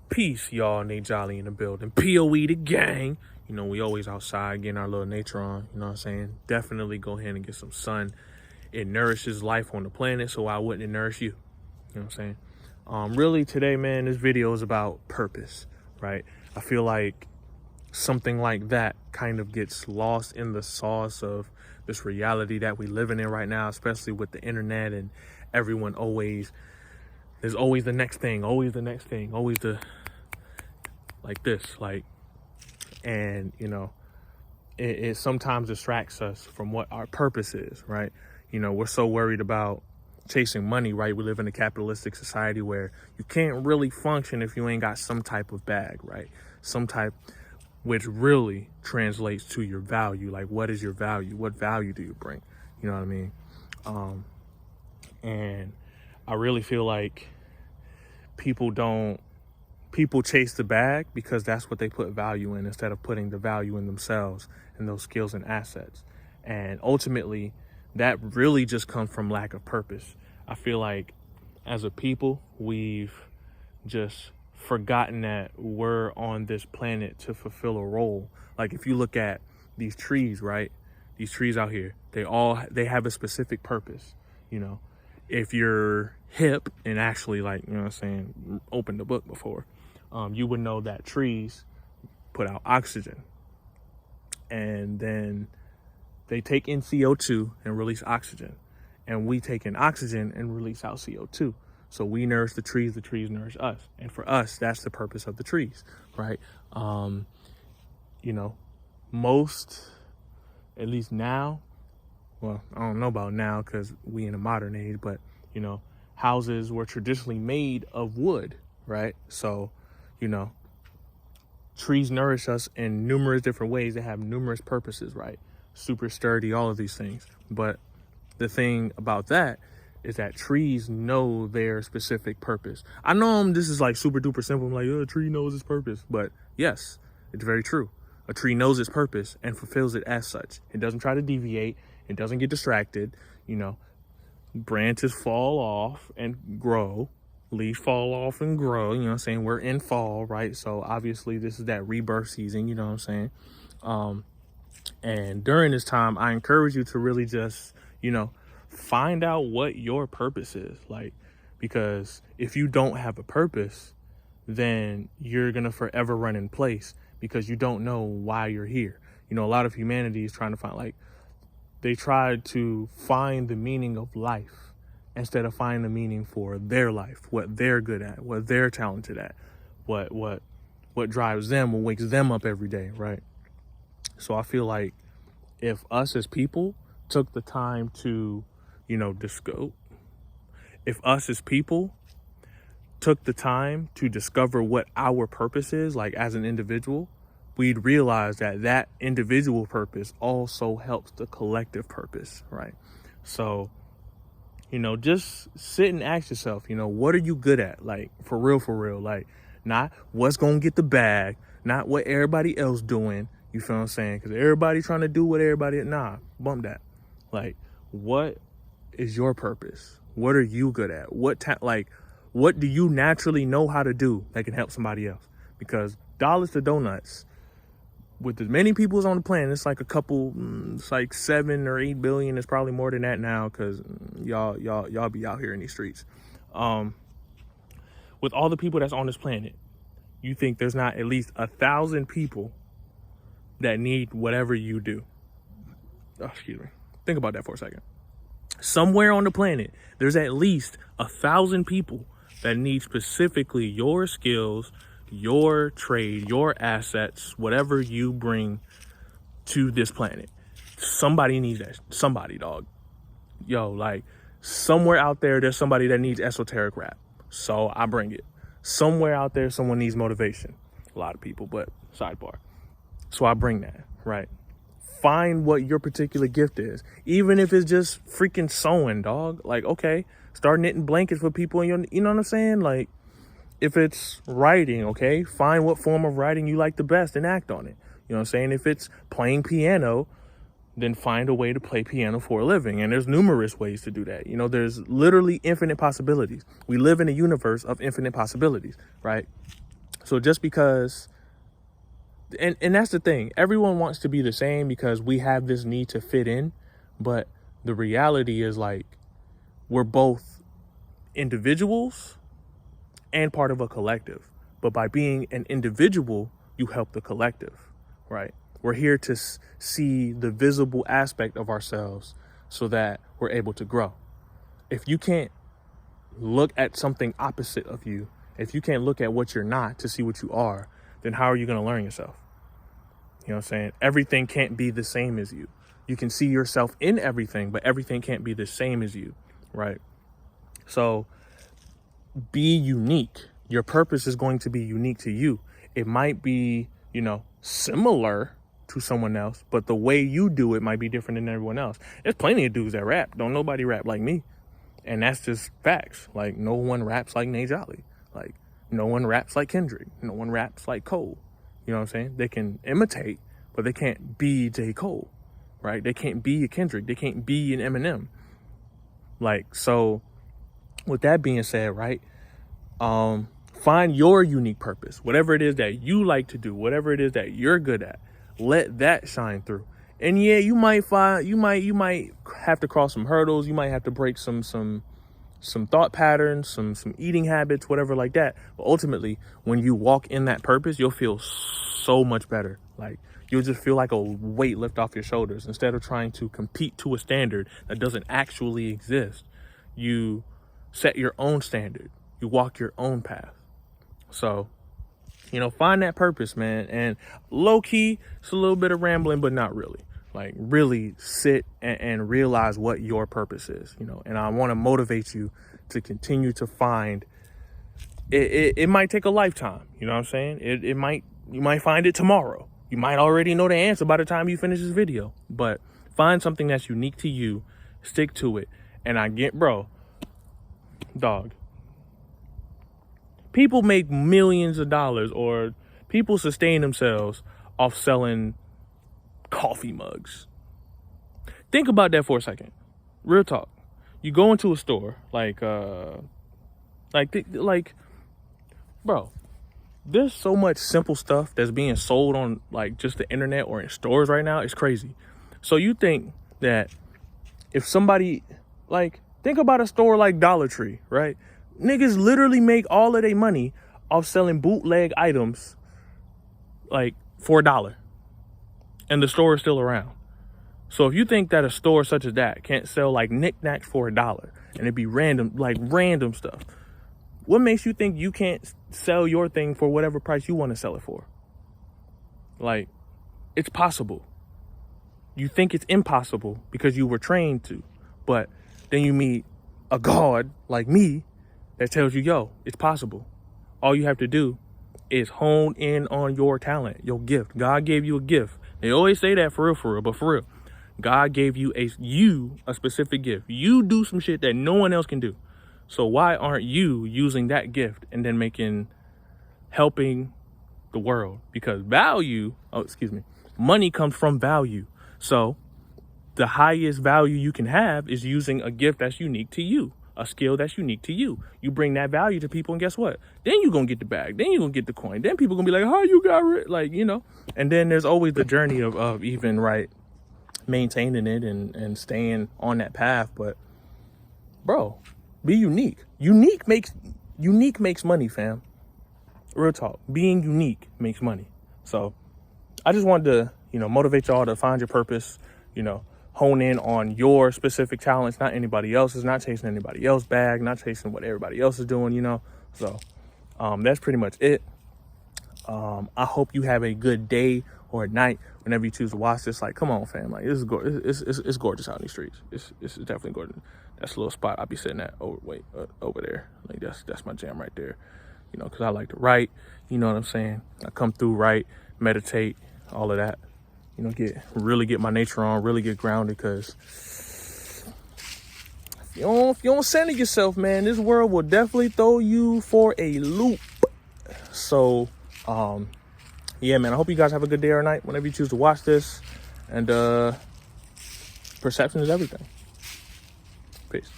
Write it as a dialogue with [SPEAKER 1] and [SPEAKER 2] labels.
[SPEAKER 1] Peace, y'all. Nate Jolly in the building. POE the gang. You know, we always outside getting our little nature on. You know what I'm saying? Definitely go ahead and get some sun. It nourishes life on the planet, so why wouldn't it nourish you? You know what I'm saying? Really, today, man, this video is about purpose, right? I feel like something like that kind of gets lost in the sauce of this reality that we living in right now, especially with the internet and everyone there's always the next thing, always the next thing, always the, like this, and you know, it sometimes distracts us from what our purpose is, right? You know, we're so worried about chasing money, right? We live in a capitalistic society where you can't really function if you ain't got some type of bag, right? Some type, which really translates to your value. Like, what is your value? What value do you bring? You know what I mean? And I really feel like people chase the bag because that's what they put value in, instead of putting the value in themselves and those skills and assets. And ultimately, that really just comes from lack of purpose. I feel like as a people, we've just forgotten that we're on this planet to fulfill a role. Like, if you look at these trees, right? These trees out here, they have a specific purpose. You know, if you're hip and actually, like, you know what I'm saying, opened the book before, you would know that trees put out oxygen, and then they take in CO2 and release oxygen, and we take in oxygen and release out CO2. So we nourish the trees nourish us. And for us, that's the purpose of the trees, right? You know, most, at least now, well, I don't know about now because we in a modern age, but, you know, houses were traditionally made of wood, right? So, you know, trees nourish us in numerous different ways. They have numerous purposes, right? Super sturdy, all of these things. But the thing about that is that trees know their specific purpose. I know this is like super duper simple. I'm like, oh, a tree knows its purpose. But yes, it's very true. A tree knows its purpose and fulfills it as such. It doesn't try to deviate. It doesn't get distracted. You know, branches fall off and grow. Leaves fall off and grow. You know what I'm saying? We're in fall, right? So obviously this is that rebirth season. You know what I'm saying? And during this time, I encourage you to really just, you know, find out what your purpose is. Like, because if you don't have a purpose, then you're going to forever run in place because you don't know why you're here. You know, a lot of humanity is trying to find, like, they tried to find the meaning of life instead of finding the meaning for their life, what they're good at, what they're talented at, what drives them, what wakes them up every day, right? So I feel like if us as people took the time to, you know, if us as people took the time to discover what our purpose is, like as an individual, we'd realize that that individual purpose also helps the collective purpose, right? So, you know, just sit and ask yourself, you know, what are you good at? Like, for real, like, not what's going to get the bag, not what everybody else doing. You feel what I'm saying? Because everybody trying to do what everybody, bump that. Like, what is your purpose? What are you good at? What do you naturally know how to do that can help somebody else? Because dollars to donuts, with as many people as on the planet, it's like it's like 7 or 8 billion. It's probably more than that now because y'all be out here in these streets. With all the people that's on this planet, you think there's not at least 1,000 people that need whatever you do? Oh, excuse me. Think about that for a second. Somewhere on the planet, there's at least 1,000 people that need specifically your skills, your trade, your assets, whatever you bring to this planet. Somebody needs that. Somebody, dog. Yo, like, somewhere out there, there's somebody that needs esoteric rap. So I bring it. Somewhere out there, someone needs motivation. A lot of people, but sidebar. So I bring that, right? Find what your particular gift is. Even if it's just freaking sewing, dog. Like, okay, start knitting blankets for people in you know what I'm saying? Like, if it's writing, okay, find what form of writing you like the best and act on it. You know what I'm saying? If it's playing piano, then find a way to play piano for a living. And there's numerous ways to do that. You know, there's literally infinite possibilities. We live in a universe of infinite possibilities, right? So just because, and that's the thing, everyone wants to be the same because we have this need to fit in. But the reality is, like, we're both individuals and part of a collective. But by being an individual, you help the collective, right? We're here to see the visible aspect of ourselves so that we're able to grow. If you can't look at something opposite of you, if you can't look at what you're not to see what you are, then how are you going to learn yourself? You know what I'm saying? Everything can't be the same as you. You can see yourself in everything, but everything can't be the same as you, right? So be unique. Your purpose is going to be unique to you. It might be, similar to someone else, but the way you do it might be different than everyone else. There's plenty of dudes that rap. Don't nobody rap like me. And that's just facts. Like, no one raps like Nate Jolly. Like, no one raps like Kendrick. No one raps like Cole. You know what I'm saying? They can imitate, but they can't be J. Cole, right? They can't be a Kendrick. They can't be an Eminem. Like, so with that being said, right? Find your unique purpose, whatever it is that you like to do, whatever it is that you're good at, let that shine through. And yeah, you might have to cross some hurdles. You might have to break some thought patterns, some eating habits, whatever like that. But ultimately, when you walk in that purpose, you'll feel so much better. Like, you'll just feel like a weight lift off your shoulders. Instead of trying to compete to a standard that doesn't actually exist, you set your own standard. You walk your own path. So, find that purpose, man. And low key, it's a little bit of rambling, but not really. Like, really sit and realize what your purpose is, and I want to motivate you to continue to find it. It might take a lifetime. You know what I'm saying? You might find it tomorrow. You might already know the answer by the time you finish this video, but find something that's unique to you, stick to it. And dog, people make millions of dollars, or people sustain themselves off selling coffee mugs. Think about that for a second. Real talk. You go into a store, bro, there's so much simple stuff that's being sold on like just the internet or in stores right now. It's crazy. So you think that if somebody, think about a store like Dollar Tree, right? Niggas literally make all of their money off selling bootleg items like for $1. And the store is still around. So if you think that a store such as that can't sell like knickknacks for $1 and it'd be random stuff, what makes you think you can't sell your thing for whatever price you want to sell it for? Like, it's possible. You think it's impossible because you were trained to, but then you meet a god like me that tells you, yo, it's possible. All you have to do is hone in on your talent, your gift. God gave you a gift. They always say that for real, but for real, God gave you a specific gift. You do some shit that no one else can do. So why aren't you using that gift and then helping the world? Because money comes from value. So the highest value you can have is using a gift that's unique to you, a skill that's unique to you. You bring that value to people, and guess what? Then you're going to get the bag. Then you're going to get the coin. Then people going to be like, how you got rich? And then there's always the journey of even, maintaining it and staying on that path. But, bro, be unique. Unique makes money, fam. Real talk. Being unique makes money. So I just wanted to, motivate y'all to find your purpose, hone in on your specific talents, not anybody else's, not chasing anybody else's bag, not chasing what everybody else is doing, So that's pretty much it. I hope you have a good day or night whenever you choose to watch this. Like, come on, fam. Like, this is it's gorgeous out in these streets. It's definitely gorgeous. That's a little spot I'll be sitting at over there. Like, that's my jam right there. Because I like to write. You know what I'm saying? I come through, write, meditate, all of that. Really get my nature on, really get grounded. Because if you don't center yourself, man, this world will definitely throw you for a loop. So, yeah, man, I hope you guys have a good day or night whenever you choose to watch this. And perception is everything. Peace.